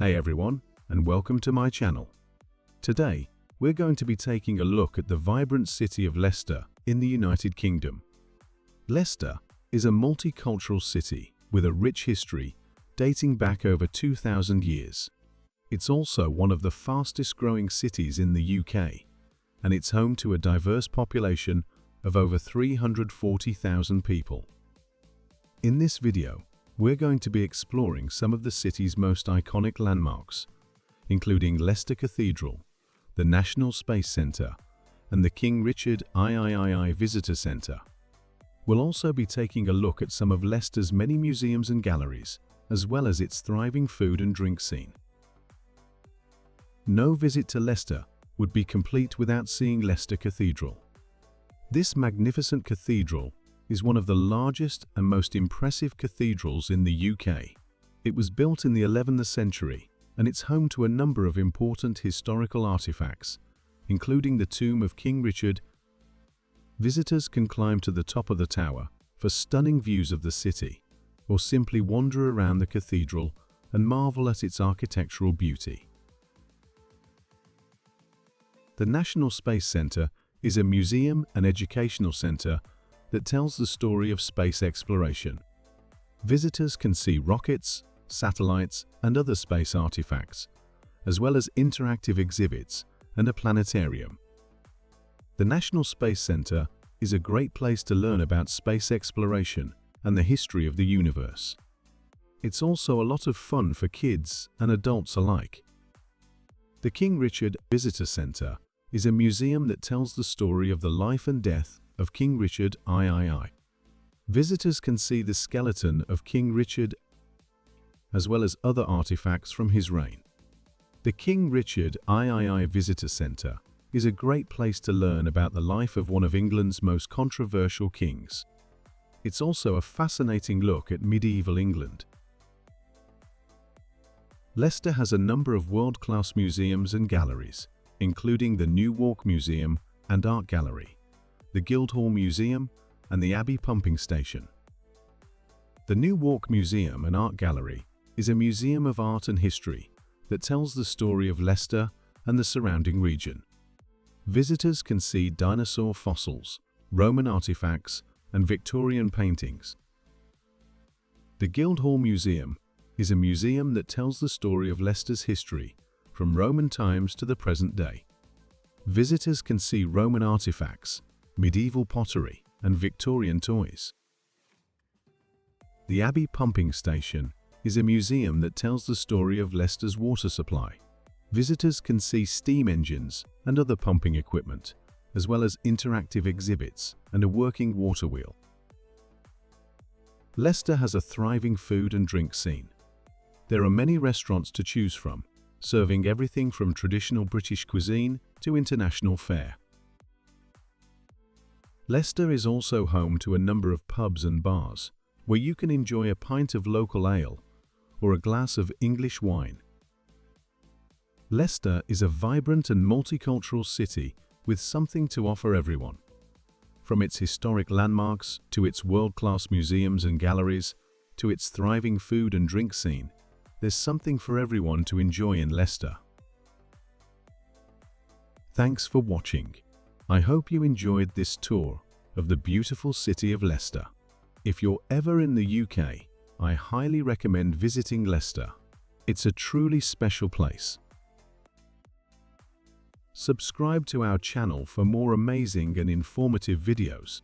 Hey everyone, and welcome to my channel. Today, we're going to be taking a look at the vibrant city of Leicester in the United Kingdom. Leicester is a multicultural city with a rich history dating back over 2,000 years. It's also one of the fastest growing cities in the UK, and it's home to a diverse population of over 340,000 people. In this video, we're going to be exploring some of the city's most iconic landmarks, including Leicester Cathedral, the National Space Centre, and the King Richard III Visitor Centre. We'll also be taking a look at some of Leicester's many museums and galleries, as well as its thriving food and drink scene. No visit to Leicester would be complete without seeing Leicester Cathedral. This magnificent cathedral is one of the largest and most impressive cathedrals in the UK. It was built in the 11th century, and it's home to a number of important historical artifacts, including the tomb of King Richard. Visitors can climb to the top of the tower for stunning views of the city, or simply wander around the cathedral and marvel at its architectural beauty. The National Space Centre is a museum and educational centre that tells the story of space exploration. Visitors can see rockets, satellites, and other space artifacts, as well as interactive exhibits and a planetarium. The National Space Centre is a great place to learn about space exploration and the history of the universe. It's also a lot of fun for kids and adults alike. The King Richard Visitor Centre is a museum that tells the story of the life and death of King Richard III. Visitors can see the skeleton of King Richard as well as other artifacts from his reign. The King Richard III Visitor Centre is a great place to learn about the life of one of England's most controversial kings. It's also a fascinating look at medieval England. Leicester has a number of world-class museums and galleries, including the New Walk Museum and Art Gallery, the Guildhall Museum, and the Abbey Pumping Station. The New Walk Museum and Art Gallery is a museum of art and history that tells the story of Leicester and the surrounding region. Visitors can see dinosaur fossils, Roman artifacts, and Victorian paintings. The Guildhall Museum is a museum that tells the story of Leicester's history from Roman times to the present day. Visitors can see Roman artifacts, medieval pottery, and Victorian toys. The Abbey Pumping Station is a museum that tells the story of Leicester's water supply. Visitors can see steam engines and other pumping equipment, as well as interactive exhibits and a working water wheel. Leicester has a thriving food and drink scene. There are many restaurants to choose from, serving everything from traditional British cuisine to international fare. Leicester is also home to a number of pubs and bars, where you can enjoy a pint of local ale or a glass of English wine. Leicester is a vibrant and multicultural city with something to offer everyone. From its historic landmarks to its world-class museums and galleries to its thriving food and drink scene, there's something for everyone to enjoy in Leicester. Thanks for watching. I hope you enjoyed this tour of the beautiful city of Leicester. If you're ever in the UK, I highly recommend visiting Leicester. It's a truly special place. Subscribe to our channel for more amazing and informative videos.